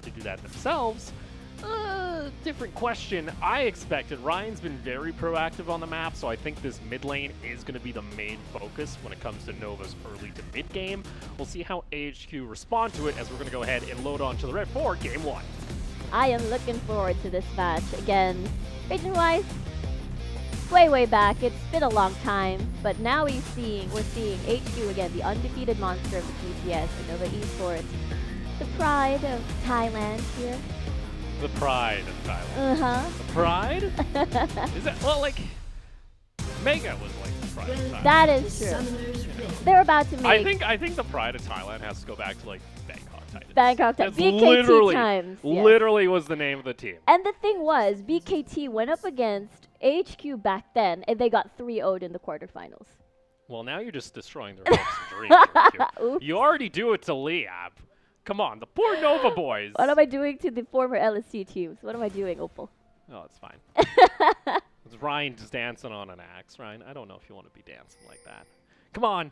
to do that themselves. Different question. I expected. Ryan's been very proactive on the map, so I think this mid lane is going to be the main focus when it comes to Nova's early to mid game. We'll see how AHQ respond to it as we're going to go ahead and load on to the red for game 1. I am looking forward to this match. Again, region-wise, way back. It's been a long time, but now we're seeing HQ again, the undefeated monster of the TCS and Nova Esports. The pride of Thailand here. The pride of Thailand. The pride? Is that, well, like, Mega was like the pride of Thailand. That is true. They're about to make... I think the pride of Thailand has to go back to, like, Bangkok Titans. Bangkok Titans. That's BKT times. Yes. Literally was the name of the team. And the thing was, BKT went up against HQ back then, and they got 3-0'd in the quarterfinals. Well, now you're just destroying their hopes and dreams. You already do it to Liab. Come on, the poor Nova boys. What am I doing to the former LST teams? What am I doing, Opal? Oh, it's fine. It's Ryan just dancing on an axe, Ryan. I don't know if you want to be dancing like that. Come on.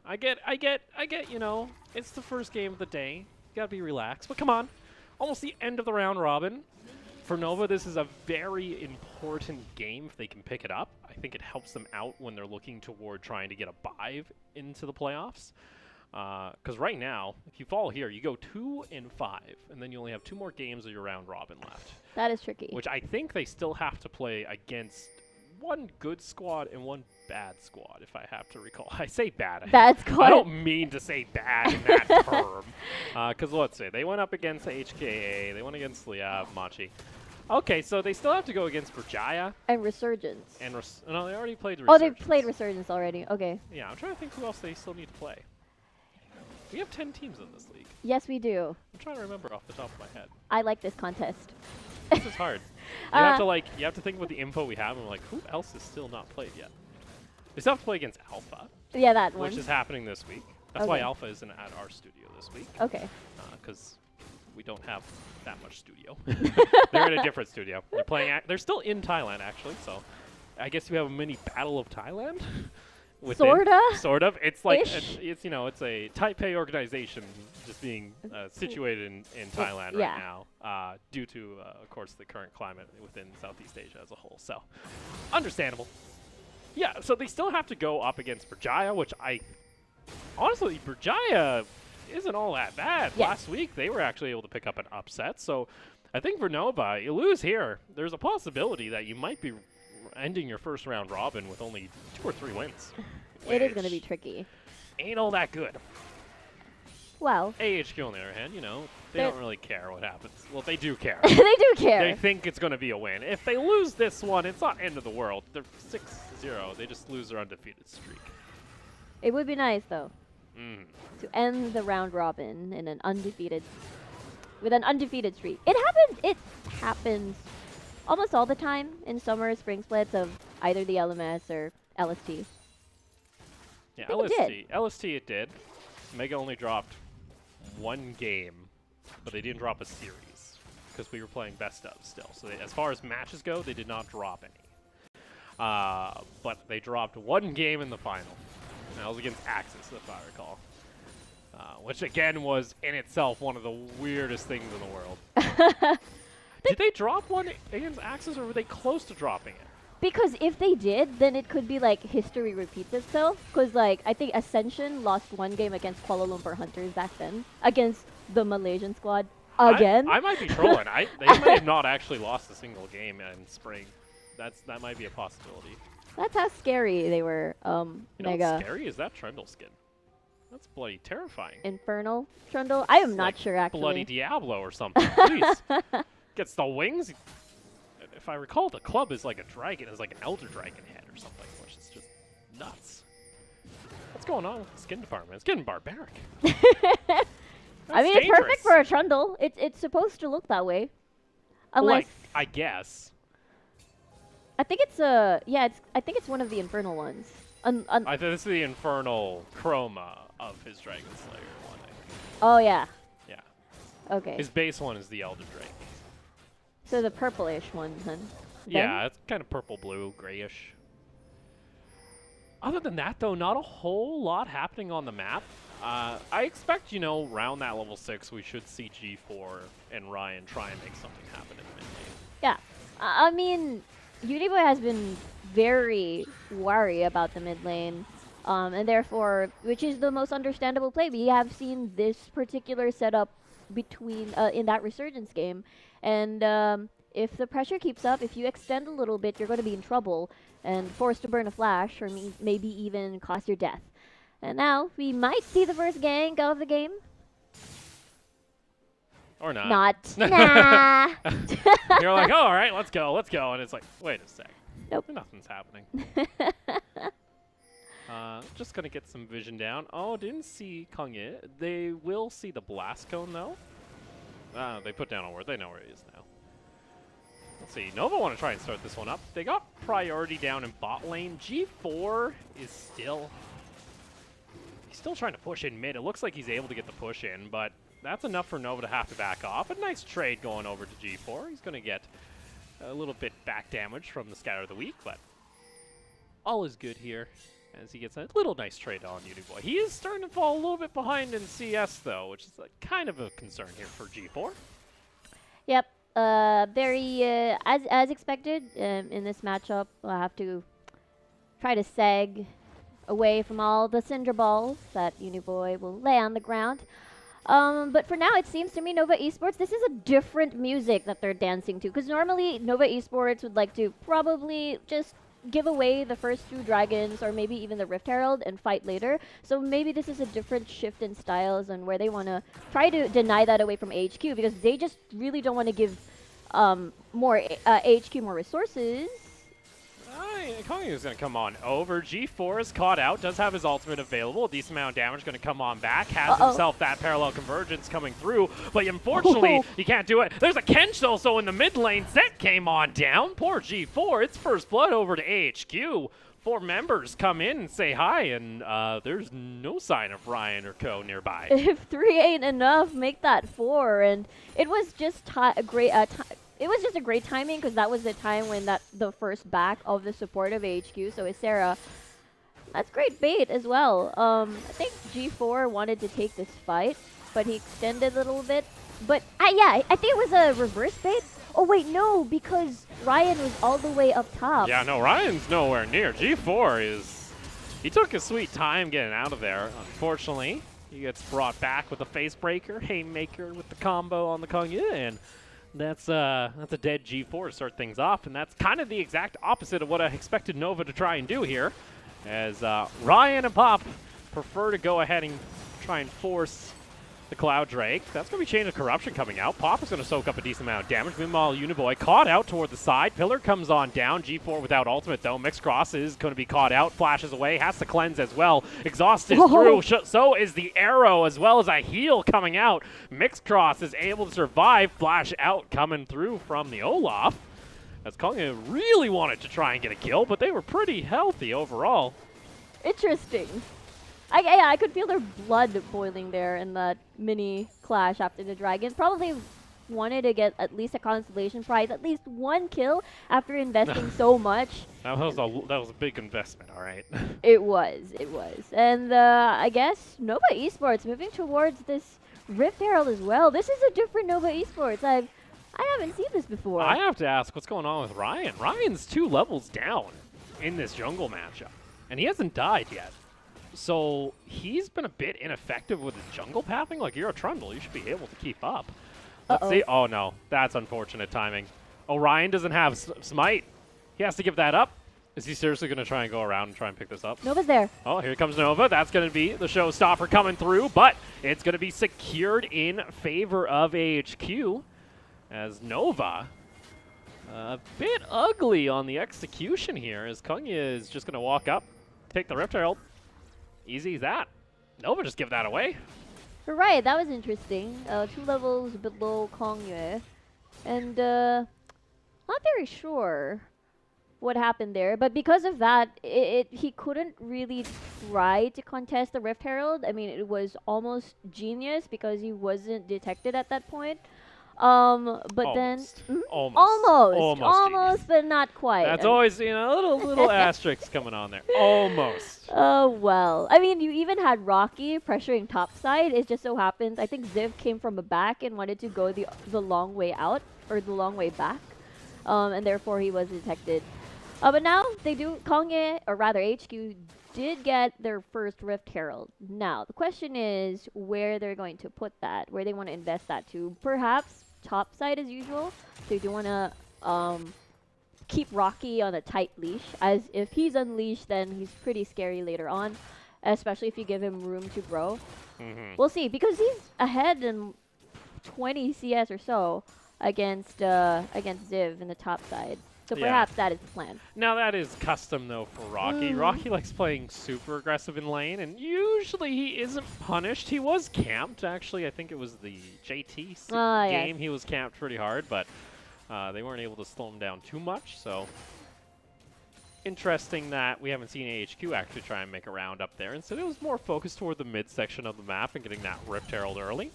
I get, you know, it's the first game of the day. You gotta be relaxed. But come on. Almost the end of the round robin. For Nova, this is a very important game if they can pick it up. I think it helps them out when they're looking toward trying to get a bye into the playoffs. Because right now, if you fall here, you go 2-5, and then you only have 2 more games of your round robin left. That is tricky. Which I think they still have to play against one good squad and one bad squad, if I have to recall. I say bad. Bad squad. I don't mean to say bad in that term. Because let's say they went up against HKA, they went against Liab, Machi. Okay, so they still have to go against Berjaya. And Resurgence. And no, they already played Resurgence. Oh, they've played Resurgence already. Okay. Yeah, I'm trying to think who else they still need to play. We have 10 teams in this league. Yes, we do. I'm trying to remember off the top of my head. I like this contest. This is hard. You have to think about the info we have and like, who else is still not played yet? They still have to play against Alpha. Yeah, that one. Which is happening this week. That's why Alpha isn't at our studio this week. Okay. Because we don't have that much studio. They're in a different studio. They're playing. They're still in Thailand actually. So, I guess we have a mini battle of Thailand. Sorta. Sort of. It's like it's you know it's a Taipei organization just being situated in Thailand right now due to of course the current climate within Southeast Asia as a whole. So, understandable. Yeah. So they still have to go up against Berjaya, which honestly Berjaya isn't all that bad. Yes. Last week they were actually able to pick up an upset. So, I think for Nova, you lose here. There's a possibility that you might be ending your first round robin with only 2 or 3 wins. It is going to be tricky. Ain't all that good. Well. AHQ on the other hand, you know, they don't really care what happens. Well, they do care. They do care. They think it's going to be a win. If they lose this one, it's not end of the world. They're 6-0. They just lose their undefeated streak. It would be nice, though, to end the round robin in with an undefeated streak. It happens almost all the time in summer spring splits of either the LMS or LST. Yeah, LST. LST it did. Mega only dropped 1 game, but they didn't drop a series because we were playing best of still. So as far as matches go, they did not drop any. But they dropped 1 game in the final. And that was against Axis, if I recall. Which again was in itself one of the weirdest things in the world. Did they drop one against Axis, or were they close to dropping it? Because if they did, then it could be like history repeats itself. Because like I think Ascension lost 1 game against Kuala Lumpur Hunters back then against the Malaysian squad again. I might be trolling. They may have not actually lost a single game in spring. That might be a possibility. That's how scary they were. You know Mega. what's scary is that Trundle skin. That's bloody terrifying. Infernal Trundle. I am not like sure actually. Bloody Diablo or something. Jeez. Gets the wings. If I recall, the club is like a dragon. It's like an elder dragon head or something, which is just nuts. What's going on with the skin department? It's getting barbaric. I mean, it's perfect for a Trundle. It's supposed to look that way. Unless I guess. I think it's I think it's one of the infernal ones. I think this is the infernal chroma of his Dragon Slayer one. I think. Oh yeah. Yeah. Okay. His base one is the Elder Drake. So the purplish one then. Yeah, it's kind of purple blue, grayish. Other than that, though, not a whole lot happening on the map. I expect, around that level 6, we should see G4 and Ryan try and make something happen in the mid lane. Yeah. I mean, Uniboy has been very wary about the mid lane. And therefore, which is the most understandable play. We have seen this particular setup between in that Resurgence game. And if the pressure keeps up, if you extend a little bit, you're going to be in trouble and forced to burn a flash or maybe even cost your death. And now we might see the first gank of the game. Or not. Not. Nah. You're like, oh, all right, let's go. And it's like, wait a sec. Nope. Nothing's happening. Just going to get some vision down. Oh, didn't see Kangye. They will see the Blast Cone, though. They put down a ward. They know where he is now. Let's see. Nova want to try and start this one up. They got priority down in bot lane. G4 is still... He's still trying to push in mid. It looks like he's able to get the push in, but that's enough for Nova to have to back off. A nice trade going over to G4. He's going to get a little bit back damage from the Scatter of the Week, but all is good here as he gets a little nice trade on Uniboy. He is starting to fall a little bit behind in CS, though, which is kind of a concern here for G4. Yep. Very, as expected in this matchup, we'll have to try to seg away from all the Cinder Balls that Uniboy will lay on the ground. But for now, it seems to me Nova Esports, this is a different music that they're dancing to. Because normally, Nova Esports would like to probably just give away the first 2 dragons or maybe even the Rift Herald and fight later. So maybe this is a different shift in styles and where they want to try to deny that away from HQ because they just really don't want to give more HQ more resources. Kangye is going to come on over. G4 is caught out, does have his ultimate available. A decent amount of damage going to come on back. Has himself that parallel convergence coming through, but unfortunately, you can't do it. There's a Kench also in the mid lane. Zet came on down. Poor G4. It's first blood over to AHQ. 4 members come in and say hi, and there's no sign of Ryan or co nearby. If 3 ain't enough, make that 4. And it was just a great it was just a great timing because that was the time when the first back of the support of HQ. So Ysera, that's great bait as well. I think G4 wanted to take this fight, but he extended a little bit. But I think it was a reverse bait. Oh wait, no, because Ryan was all the way up top. Yeah, no, Ryan's nowhere near. G4 he took his sweet time getting out of there. Unfortunately, he gets brought back with a face breaker, haymaker with the combo on the Kangye, and that's a dead G4 to start things off, and that's kind of the exact opposite of what I expected Nova to try and do here, as Ryan and Pop prefer to go ahead and try and force the Cloud Drake. That's going to be Chain of Corruption coming out. Pop is going to soak up a decent amount of damage. Meanwhile, Uniboy caught out toward the side. Pillar comes on down. G4 without ultimate, though. Mixed Cross is going to be caught out. Flashes away. Has to cleanse as well. Exhaust is through. So is the arrow, as well as a heal coming out. Mixed Cross is able to survive. Flash out coming through from the Olaf. As Kangye really wanted to try and get a kill, but they were pretty healthy overall. Interesting. I could feel their blood boiling there in that mini clash after the Dragons. Probably wanted to get at least a consolation prize, at least 1 kill after investing so much. That was a big investment, all right. It was. And I guess Nova Esports moving towards this Rift Herald as well. This is a different Nova Esports. I haven't seen this before. I have to ask what's going on with Ryan. Ryan's 2 levels down in this jungle matchup, and he hasn't died yet. So he's been a bit ineffective with his jungle pathing. Like, you're a Trundle, you should be able to keep up. Let's see. Oh, no. That's unfortunate timing. Orion doesn't have Smite. He has to give that up. Is he seriously going to try and go around and try and pick this up? Nova's there. Oh, here comes Nova. That's going to be the showstopper coming through, but it's going to be secured in favor of AHQ as Nova. A bit ugly on the execution here as Kangye is just going to walk up, take the Rift Herald. Easy as that. Nova just give that away. Right, that was interesting. 2 levels below Kangye. And not very sure what happened there. But because of that, he couldn't really try to contest the Rift Herald. I mean, it was almost genius because he wasn't detected at that point. But then Almost. mhm, Almost. almost, Almost, but not quite. That's And- always, a little asterisk coming on there. Almost. Oh well. I mean, you even had Rocky pressuring topside. It just so happens I think Ziv came from the back and wanted to go the long way out or the long way back, and therefore he was detected. But now they do Kongye, or rather HQ, did get their first Rift Herald. Now the question is where they're going to put that, where they want to invest that to. Perhaps topside as usual. They do want to keep Rocky on a tight leash, as if he's unleashed, then he's pretty scary later on, especially if you give him room to grow. We'll see, because he's ahead in 20 CS or so against Ziv in the top side. So Yeah. perhaps that is the plan. Now that is custom though for Rocky. Rocky likes playing super aggressive in lane, and usually he isn't punished. He was camped, actually. I think it was the JT game. Yes. He was camped pretty hard, but they weren't able to slow him down too much. So interesting that we haven't seen AHQ actually try and make a round up there. Instead, it was more focused toward the mid section of the map and getting that Rift Herald early.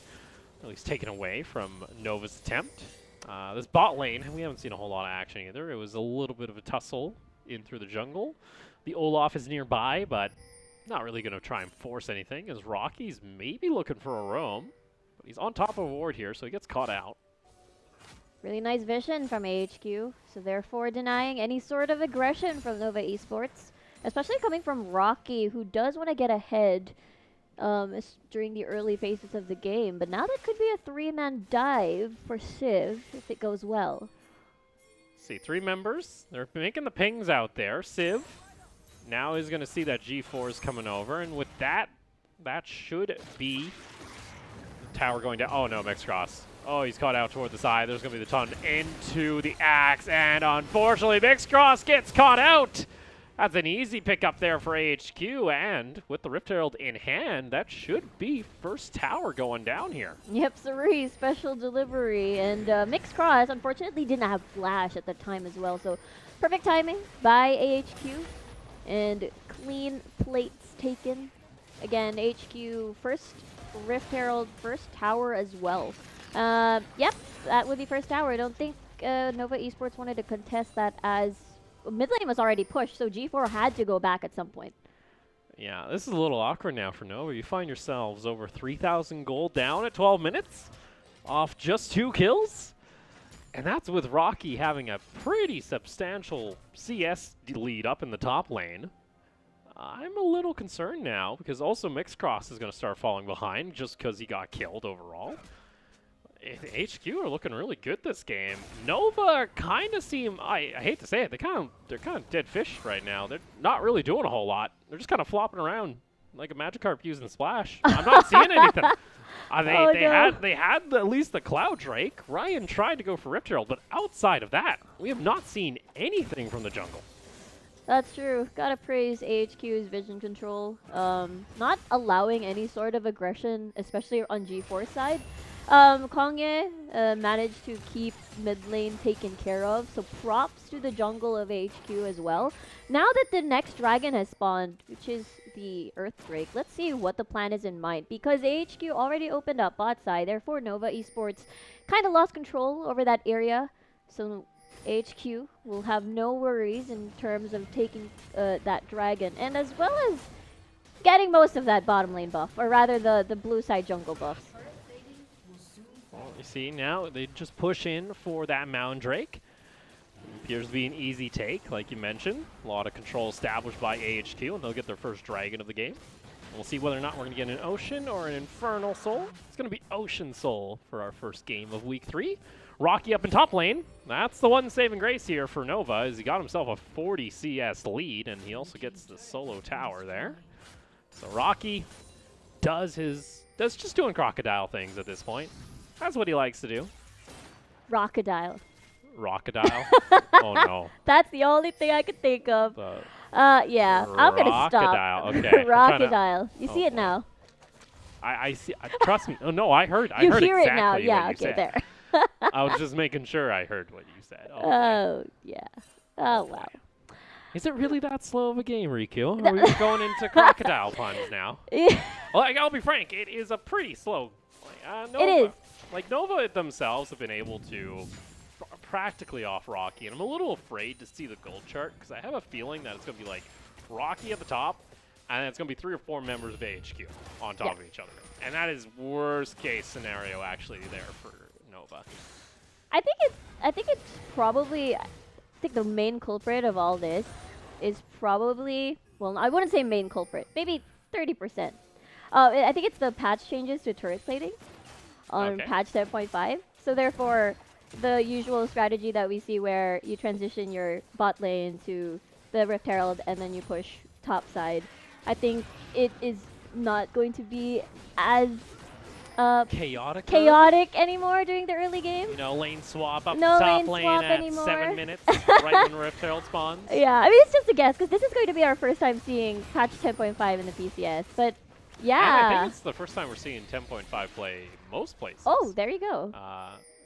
At least taken away from Nova's attempt. This bot lane, we haven't seen a whole lot of action either. It was a little bit of a tussle in through the jungle. The Olaf is nearby, but not really going to try and force anything, as Rocky's maybe looking for a roam. But he's on top of a ward here, so he gets caught out. Really nice vision from AHQ, so therefore denying any sort of aggression from Nova Esports, especially coming from Rocky, who does want to get ahead during the early phases of the game. But now that could be a 3-man dive for Civ if it goes well. See, 3 members. They're making the pings out there. Civ now is going to see that G4 is coming over, and with that, that should be the tower going down. Oh no, Mixcross. Oh, he's caught out toward the side. There's going to be the ton into the axe, and unfortunately, Mixcross gets caught out. That's an easy pickup there for AHQ, and with the Rift Herald in hand, that should be first tower going down here. Yep, Suri, special delivery. And Mixed Cross, unfortunately, didn't have Flash at the time as well. So perfect timing by AHQ. And clean plates taken. Again, HQ first, Rift Herald first tower as well. Yep, that would be first tower. I don't think Nova Esports wanted to contest that, as mid lane was already pushed, so G4 had to go back at some point. Yeah, this is a little awkward now for Nova. You find yourselves over 3,000 gold down at 12 minutes off just 2 kills. And that's with Rocky having a pretty substantial CS lead up in the top lane. I'm a little concerned now, because also Mixcross is going to start falling behind just because he got killed overall. HQ are looking really good this game. Nova kind of seem, I hate to say it, they're kind of dead fish right now. They're not really doing a whole lot. They're just kind of flopping around like a Magikarp using Splash. I'm not seeing anything. They had at least the Cloud Drake. Ryan tried to go for Rift Herald, but outside of that, we have not seen anything from the jungle. That's true. Gotta praise AHQ's vision control. Not allowing any sort of aggression, especially on G4's side. Kongye managed to keep mid lane taken care of, so props to the jungle of HQ as well. Now that the next dragon has spawned, which is the Earthquake, let's see what the plan is in mind, because AHQ already opened up bot side, therefore Nova Esports kind of lost control over that area, so HQ will have no worries in terms of taking that dragon, and as well as getting most of that bottom lane buff, or rather the blue side jungle buffs. Well, you see now they just push in for that Mound Drake. It appears to be an easy take, like you mentioned. A lot of control established by AHQ, and they'll get their first dragon of the game. We'll see whether or not we're going to get an Ocean or an Infernal Soul. It's going to be Ocean Soul for our first game of Week 3. Rocky up in top lane. That's the one saving grace here for Nova, as he got himself a 40 CS lead, and he also gets the solo tower there. So Rocky does just doing crocodile things at this point. That's what he likes to do. Rockadile. Rockadile? Oh no. That's the only thing I could think of. The Yeah, I'm gonna stop. Rockadile, okay. Rockadile. You see it okay. now. I see. Trust me. Oh no, I heard. You I heard hear exactly it now. what Yeah, you okay, said. there. I was just making sure I heard what you said. Oh, okay. Oh, yeah. Oh, wow. Is it really that slow of a game, Riku? Are we going into crocodile puns now? Yeah. Well, I'll be frank. It is a pretty slow. It is. Like, Nova themselves have been able to practically off Rocky, and I'm a little afraid to see the gold chart, because I have a feeling that it's going to be like Rocky at the top, and then it's going to be 3 or 4 members of AHQ on top of each other. And that is worst case scenario actually there for Nova. I think it's probably, I think the main culprit of all this is probably, well, I wouldn't say main culprit, maybe 30%. I think it's the patch changes to turret plating on patch 10.5. So therefore, the usual strategy that we see where you transition your bot lane to the Rift Herald and then you push top side, I think it is not going to be as chaotic anymore during the early game. You know, lane swap up No top lane lane swap at anymore. 7 minutes, right when Rift Herald spawns. Yeah, I mean, it's just a guess, because this is going to be our first time seeing patch 10.5 in the PCS, but And I yeah. think it's the first time we're seeing 10.5 play most places. Oh, there you go.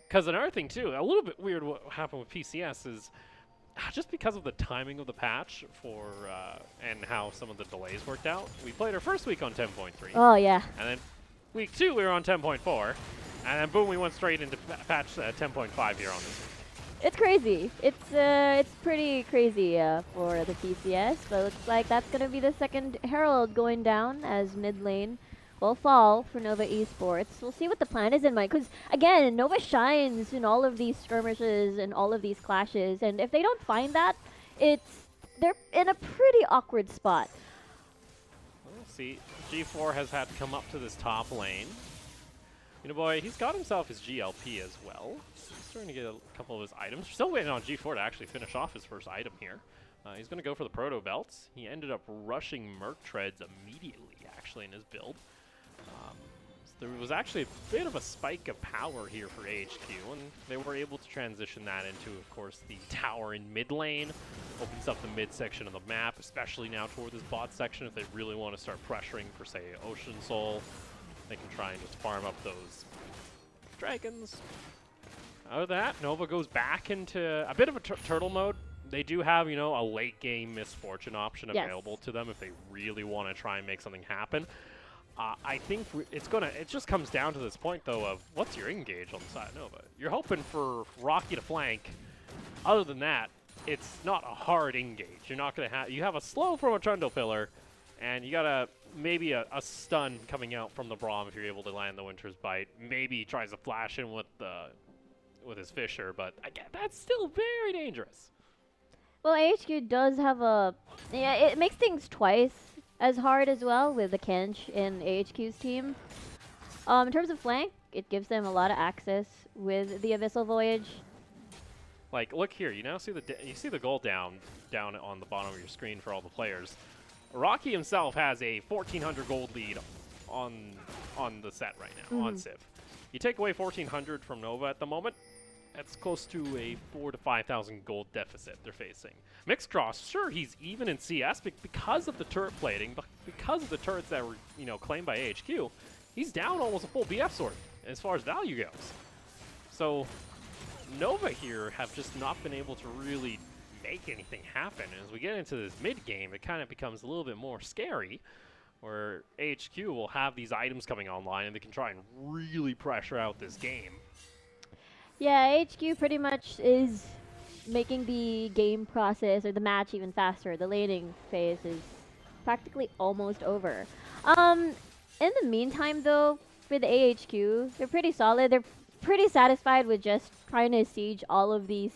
Because another thing, too, a little bit weird what happened with PCS is just because of the timing of the patch for and how some of the delays worked out. We played our first week on 10.3. Oh, yeah. And then week 2, we were on 10.4. And then, boom, we went straight into patch 10.5 here on this week. It's crazy. It's pretty crazy for the PCS, but looks like that's going to be the second Herald going down as mid lane will fall for Nova Esports. We'll see what the plan is in mind, because, again, Nova shines in all of these skirmishes and all of these clashes, and if they don't find that, they're in a pretty awkward spot. We'll see. G4 has had to come up to this top lane. You know, boy, he's got himself his GLP as well. He's starting to get a couple of his items. We're still waiting on G4 to actually finish off his first item here. He's going to go for the Proto Belts. He ended up rushing Merc Treads immediately, actually, in his build. So there was actually a bit of a spike of power here for AHQ, and they were able to transition that into, of course, the tower in mid lane. Opens up the mid section of the map, especially now toward this bot section if they really want to start pressuring for, say, Ocean Soul. They can try and just farm up those dragons. Out of that, Nova goes back into a bit of a turtle mode. They do have, you know, a late game Misfortune option available to them if they really want to try and make something happen. I think it just comes down to this point, though, of what's your engage on the side of Nova. You're hoping for Rocky to flank. Other than that, it's not a hard engage. You're not going to have, you have a slow from a Trundle Pillar, and you got maybe a stun coming out from the Braum if you're able to land the Winter's Bite. Maybe he tries to flash in with his Fissure, but again, that's still very dangerous. Well, AHQ does have it makes things twice as hard as well with the Kench in AHQ's team. In terms of flank, it gives them a lot of access with the Abyssal Voyage. Like, look here, you now see the goal down on the bottom of your screen for all the players. Rocky himself has a 1,400 gold lead on the set right now, on Civ. You take away 1,400 from Nova at the moment, that's close to a 4,000 to 5,000 gold deficit they're facing. Mixcross, sure, he's even in CS, but because of the turret plating, because of the turrets that were, you know, claimed by AHQ, he's down almost a full BF sword as far as value goes. So Nova here have just not been able to really make anything happen. As we get into this mid game, it kind of becomes a little bit more scary, where AHQ will have these items coming online and they can try and really pressure out this game. Yeah, HQ pretty much is making the game process or the match even faster. The laning phase is practically almost over. In the meantime, though, for the AHQ, they're pretty solid. They're pretty satisfied with just trying to siege all of these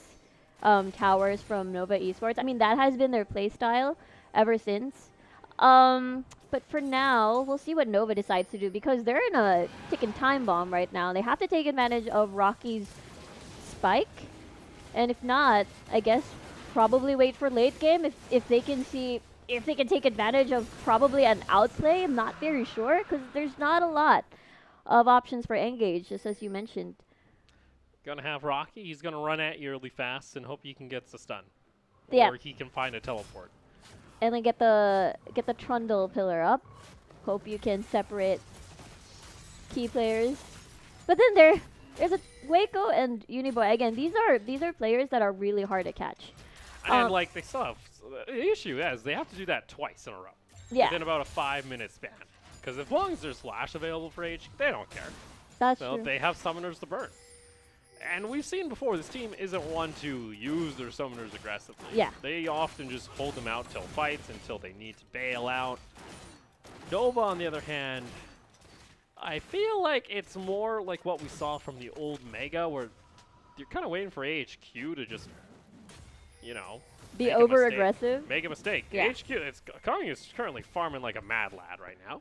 towers from Nova Esports. I mean, that has been their playstyle ever since. But for now, we'll see what Nova decides to do, because they're in a ticking time bomb right now. They have to take advantage of Rocky's spike, and if not, I guess probably wait for late game if they can take advantage of probably an outplay. I'm not very sure, because there's not a lot of options for engage, just as you mentioned. Gonna have Rocky. He's gonna run at you really fast and hope he can get the stun, Yeah. or he can find a teleport. And then get the Trundle Pillar up. Hope you can separate key players. But then there's a Waco and Uniboy. Again, these are players that are really hard to catch. And like, they still have, the issue is they have to do that twice in a row. Yeah. Within about a 5-minute span. Because as long as there's Flash available for H, they don't care. That's So true. they have summoners to burn. And we've seen before, this team isn't one to use their summoners aggressively. Yeah. They often just hold them out till fights, until they need to bail out. Nova, on the other hand, I feel like it's more like what we saw from the old Mega, where you're kind of waiting for AHQ to just, you know, Be make a over mistake. aggressive. Make a mistake. Yeah. Kong is currently farming like a mad lad right now.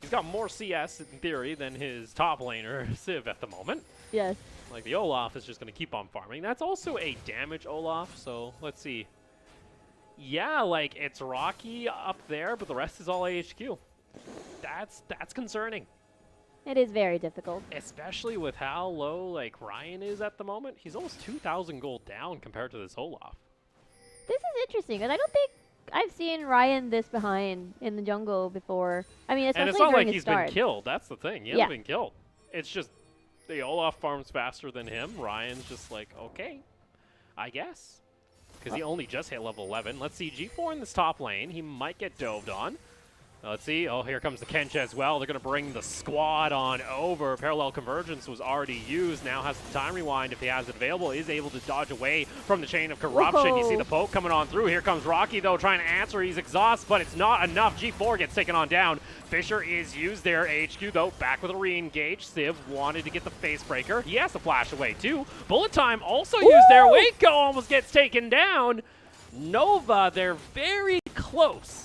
He's got more CS in theory than his top laner, Civ, at the moment. Yes. Like, the Olaf is just going to keep on farming. That's also a damage Olaf, so let's see. Yeah, like, it's Rocky up there, but the rest is all AHQ. That's concerning. It is very difficult. Especially with how low, like, Ryan is at the moment. He's almost 2,000 gold down compared to this Olaf. This is interesting, and I don't think I've seen Ryan this behind in the jungle before. I mean, especially And it's not during like his he's start. been killed. That's the thing. He Yeah. hasn't been killed. It's just the Olaf farms faster than him. Ryan's just like, okay, I guess. Because he only just hit level 11. Let's see, G4 in this top lane. He might get doved on. Let's see. Oh, here comes the Kench as well. They're going to bring the squad on over. Parallel Convergence was already used. Now has the Time Rewind if he has it available. Is able to dodge away from the Chain of Corruption. You see Whoa. the poke coming on through. Here comes Rocky, though, trying to answer. He's exhausted, but it's not enough. G4 gets taken on down. Fisher is used there. HQ, though, back with a re-engage. Civ wanted to get the face breaker. He has to flash away, too. Bullet Time also used there. Waco almost gets taken down. Nova, they're very close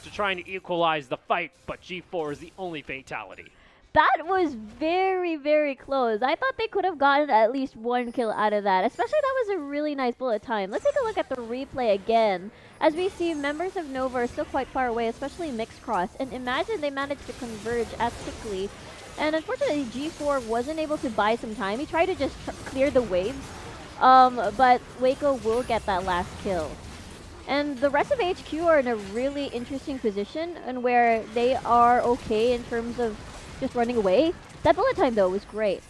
to trying to equalize the fight, but G4 is the only fatality. That was very, very close. I thought they could have gotten at least one kill out of that. Especially that was a really nice bullet time. Let's take a look at the replay again. As we see, members of Nova are still quite far away, especially Mixed Cross. And imagine they managed to converge as quickly. And unfortunately, G4 wasn't able to buy some time. He tried to just clear the waves. But Waco will get that last kill. And the rest of HQ are in a really interesting position and where they are okay in terms of just running away. That bullet time, though, was great.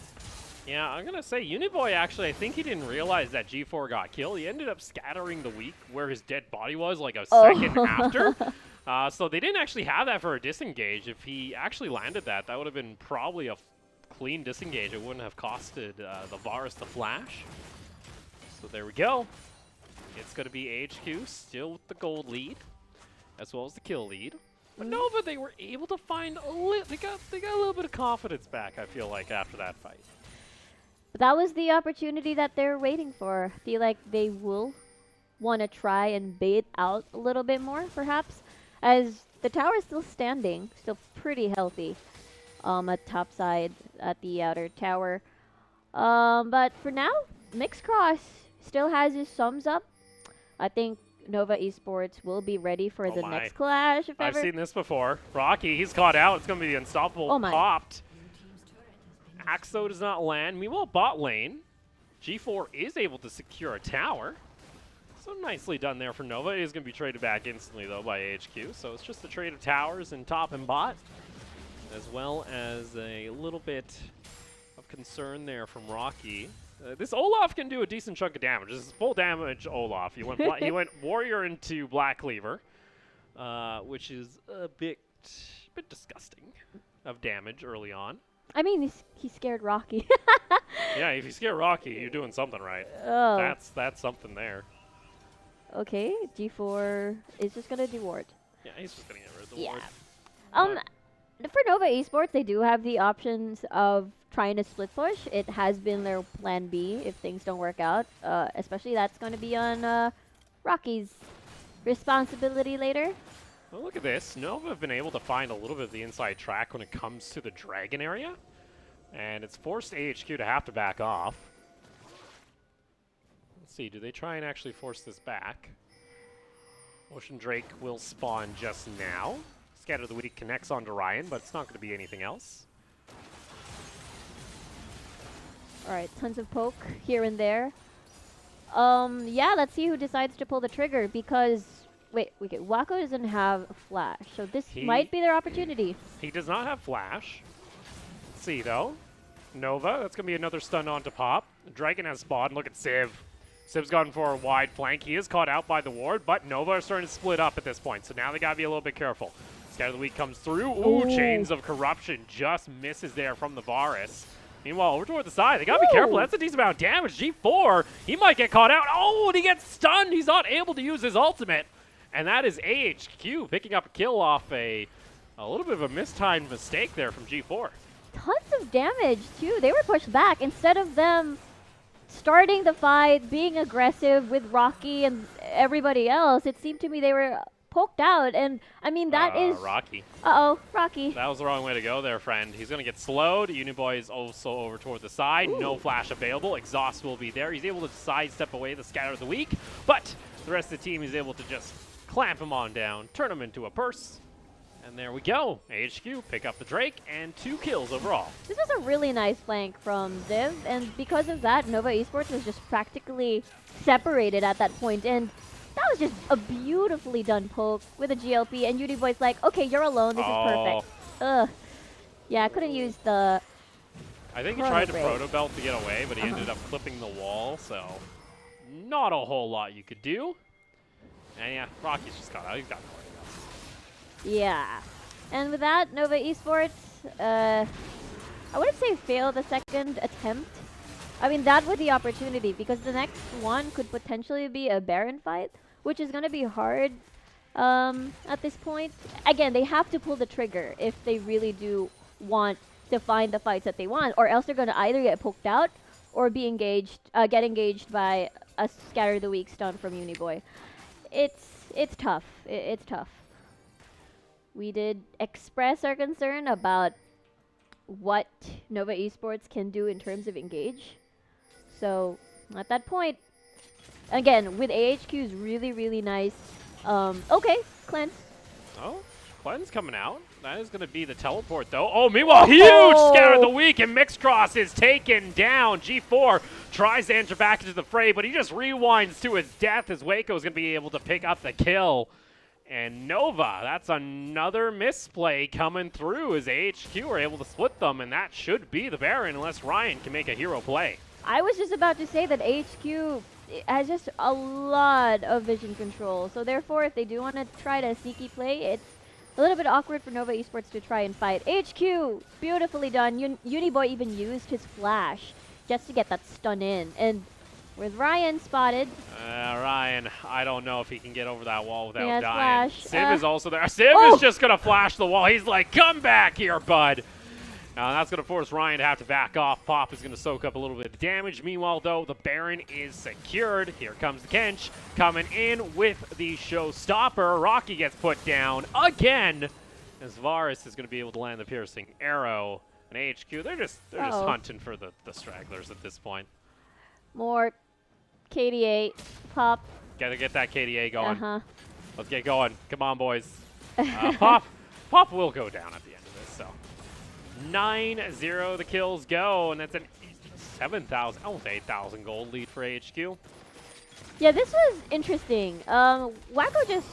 Yeah, I'm going to say Uniboy, actually, I think he didn't realize that G4 got killed. He ended up scattering the weak where his dead body was like a second after. So they didn't actually have that for a disengage. If he actually landed that, that would have been probably a clean disengage. It wouldn't have costed the Varus the flash. So there we go. It's going to be HQ still with the gold lead, as well as the kill lead. But Nova, they were able to find a little. They got a little bit of confidence back. I feel like after that fight. But that was the opportunity that they're waiting for. I feel like they will want to try and bait out a little bit more, perhaps, as the tower is still standing, still pretty healthy. At top side, at the outer tower. But for now, Mixed Cross still has his thumbs up. I think Nova Esports will be ready for the next clash. If I've ever. seen this before. Rocky, he's caught out. It's going to be the unstoppable Oh my. popped. Axo does not land. Meanwhile, bot lane, G4 is able to secure a tower. So nicely done there for Nova. It is going to be traded back instantly, though, by HQ. So it's just a trade of towers in top and bot, as well as a little bit of concern there from Rocky. This Olaf can do a decent chunk of damage. This is full damage Olaf. He went he went Warrior into Black Cleaver, which is a bit disgusting of damage early on. I mean, he scared Rocky. Yeah, if you scare Rocky, you're doing something right. Oh. That's something there. Okay, G4 is just gonna do ward. Yeah, he's just gonna get rid of the Yeah. ward. For Nova Esports, they do have the options of trying to split push. It has been their plan B if things don't work out. Especially that's going to be on Rocky's responsibility later. Well, look at this. Nova have been able to find a little bit of the inside track when it comes to the Dragon area. And it's forced AHQ to have to back off. Let's see, do they try and actually force this back? Ocean Drake will spawn just now. Scatter the Witty connects onto Ryan, but it's not going to be anything else. Alright, tons of poke here and there. Yeah, let's see who decides to pull the trigger because... Wait, okay, Wako doesn't have a flash, so this might be their opportunity. He does not have flash. Let's see, though. Nova, that's going to be another stun onto Pop. Dragon has spawned. Look at Civ. Civ's gone for a wide flank. He is caught out by the ward, but Nova are starting to split up at this point, so now they got to be a little bit careful. Scout of the Week comes through. Ooh, Ooh. Chains of Corruption just misses there from the Varus. Meanwhile, over toward the side, they gotta be careful. That's a decent amount of damage. G4, he might get caught out. Oh, and he gets stunned. He's not able to use his ultimate. And that is AHQ picking up a kill off a little bit of a mistimed mistake there from G4. Tons of damage, too. They were pushed back. Instead of them starting the fight, being aggressive with Rocky and everybody else, it seemed to me they were poked out. And, I mean, that is... Rocky. Uh-oh, Rocky. That was the wrong way to go there, friend. He's going to get slowed. Uniboy is also over toward the side. Ooh. No flash available. Exhaust will be there. He's able to sidestep away the Scatter of the Week, but the rest of the team is able to just clamp him on down, turn him into a purse. And there we go. AHQ pick up the Drake and 2 kills overall. This was a really nice flank from Ziv, and because of that, Nova Esports was just practically separated at that point, and that was just a beautifully done poke with a GLP, and Uniboy's like, okay, you're alone, this is perfect. Ugh. Yeah, I couldn't use the... I think he tried to break. Proto Belt to get away, but he ended up clipping the wall, so not a whole lot you could do. And yeah, Rocky's just got out. He's got nowhere to go. Yeah. And with that, Nova Esports, I wouldn't say fail the second attempt. I mean, that was the opportunity, because the next one could potentially be a Baron fight, which is going to be hard at this point. Again, they have to pull the trigger if they really do want to find the fights that they want, or else they're going to either get poked out or be engaged, get engaged by a Scatter the Weak stun from Uniboy. It's tough. It's tough. We did express our concern about what Nova Esports can do in terms of engage. So at that point, again, with AHQ's really, really nice. Okay, Cleanse. Oh, Clen's coming out. That is going to be the teleport, though. Oh, meanwhile, huge Scatter of the Week, and Mixcross is taken down. G4 tries to enter back into the fray, but he just rewinds to his death as Waco is going to be able to pick up the kill. And Nova, that's another misplay coming through as AHQ are able to split them, and that should be the Baron unless Ryan can make a hero play. I was just about to say that AHQ has just a lot of vision control. So therefore, if they do want to try to sneaky play, it's a little bit awkward for Nova Esports to try and fight. HQ, beautifully done. Uniboy even used his flash just to get that stun in. And with Ryan spotted. Ryan, I don't know if he can get over that wall without Yes, dying. flash. Civ is also there. Civ is just going to flash the wall. He's like, come back here, bud. That's going to force Ryan to have to back off. Pop is going to soak up a little bit of damage. Meanwhile, though, the Baron is secured. Here comes the Kench coming in with the showstopper. Rocky gets put down again as Varus is going to be able to land the piercing arrow. And AHQ, they're just hunting for the stragglers at this point. More KDA. Pop. Got to get that KDA going. Uh-huh. Let's get going. Come on, boys. Pop will go down at the end of this, so. 9-0 the kills go, and that's an 7,000, almost 8,000 gold lead for AHQ. Yeah, this was interesting. Wacko just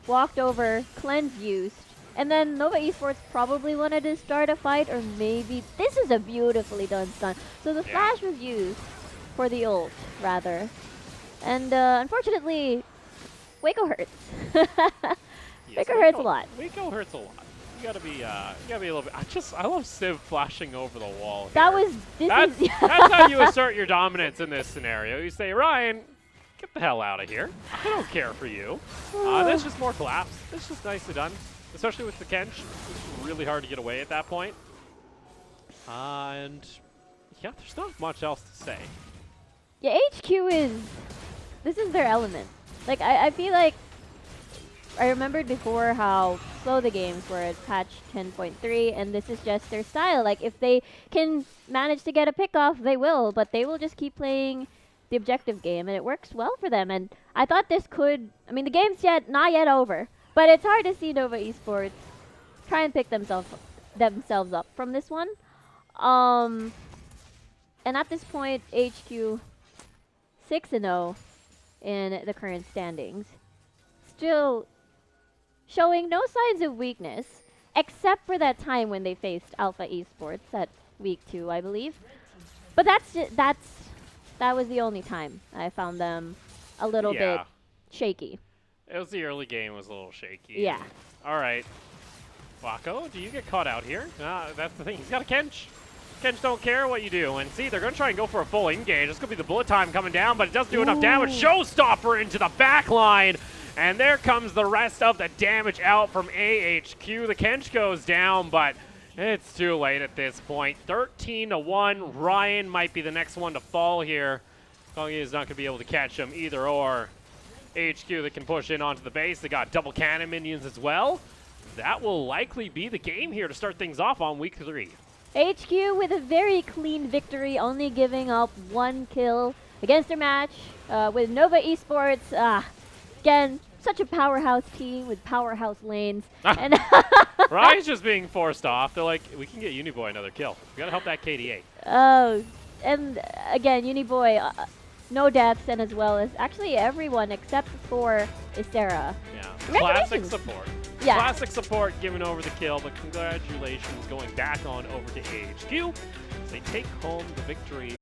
walked over, Cleanse used, and then Nova Esports probably wanted to start a fight, or maybe this is a beautifully done stun. So the flash was used for the ult, rather. And unfortunately, Waco hurts. Waco hurts a lot. Waco hurts a lot. You gotta be a little bit. I love Civ flashing over the wall. That's that's how you assert your dominance in this scenario. You say, Ryan, get the hell out of here. I don't care for you. That's just more collapse. That's just nicely done, especially with the Kench. It's really hard to get away at that point. And yeah, there's not much else to say. Yeah, HQ this is their element. Like, I feel like I remembered before how slow the games were at patch 10.3, and this is just their style. Like, if they can manage to get a pick off, they will, but they will just keep playing the objective game, and it works well for them. And I thought this could, I mean, the game's not yet over, but it's hard to see Nova Esports try and pick themselves up from this one. And at this point, HQ 6-0 in the current standings. Still showing no signs of weakness, except for that time when they faced Alpha Esports at week 2, I believe. But that was the only time I found them a little bit shaky. It was the early game was a little shaky. Yeah. All right. Wako, do you get caught out here? That's the thing. He's got a Kench. Kench don't care what you do. And see, they're going to try and go for a full engage. It's going to be the bullet time coming down, but it doesn't do enough damage. Showstopper into the back line. And there comes the rest of the damage out from AHQ. The Kench goes down, but it's too late at this point. 13-1. Ryan might be the next one to fall here. Kongi is not going to be able to catch him either or. HQ that can push in onto the base. They got double cannon minions as well. That will likely be the game here to start things off on week 3. HQ with a very clean victory, only giving up 1 kill against their match with Nova Esports. Again, such a powerhouse team with powerhouse lanes. And Ryan's just being forced off. They're like, we can get Uniboy another kill. We gotta help that KDA. Oh, and again, Uniboy, no deaths, and as well as actually everyone except for Ysera. Yeah, classic Congratulations. support. Yeah. Classic support giving over the kill, but congratulations going back on over to AHQ. They take home the victory.